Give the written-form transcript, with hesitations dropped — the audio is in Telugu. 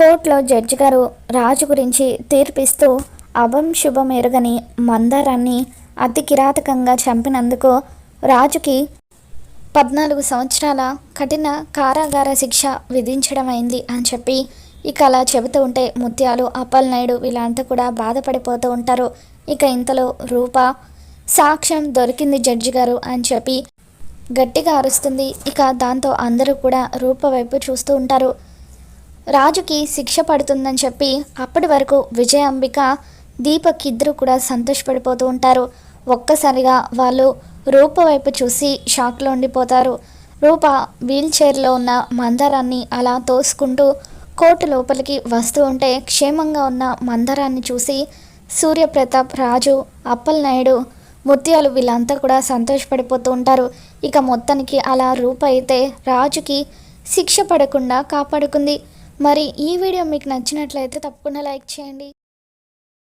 కోర్టులో జడ్జి గారు రాజు గురించి తీర్పిస్తూ అభం శుభం ఎరుగని మందారాన్ని అతి కిరాతకంగా చంపినందుకు రాజుకి 14 సంవత్సరాల కఠిన కారాగార శిక్ష విధించడమైంది అని చెప్పి ఇక అలా చెబుతూ ఉంటే ముత్యాలు, అప్పలనాయుడు వీళ్ళంతా కూడా బాధపడిపోతూ ఉంటారు. ఇక ఇంతలో రూప సాక్ష్యం దొరికింది జడ్జి గారు అని చెప్పి గట్టిగా అరుస్తుంది. ఇక దాంతో అందరూ కూడా రూప వైపు చూస్తూ ఉంటారు. రాజుకి శిక్ష పడుతుందని చెప్పి అప్పటి వరకు విజయాంబిక, దీపక్ ఇద్దరు కూడా సంతోషపడిపోతూ ఉంటారు. ఒక్కసారిగా వాళ్ళు రూప వైపు చూసి షాక్లో ఉండిపోతారు. రూప వీల్ చైర్లో ఉన్న మందారాన్ని అలా తోసుకుంటూ కోర్టు లోపలికి వస్తూ ఉంటే క్షేమంగా ఉన్న మందారాన్ని చూసి సూర్యప్రతాప్, రాజు, అప్పలనాయుడు, ముత్యాలు వీళ్ళంతా కూడా సంతోషపడిపోతూ ఉంటారు. ఇక మొత్తానికి అలా రూప అయితే రాజుకి శిక్ష పడకుండా కాపాడుకుంది. మరి ఈ వీడియో మీకు నచ్చినట్లయితే తప్పకుండా లైక్ చేయండి.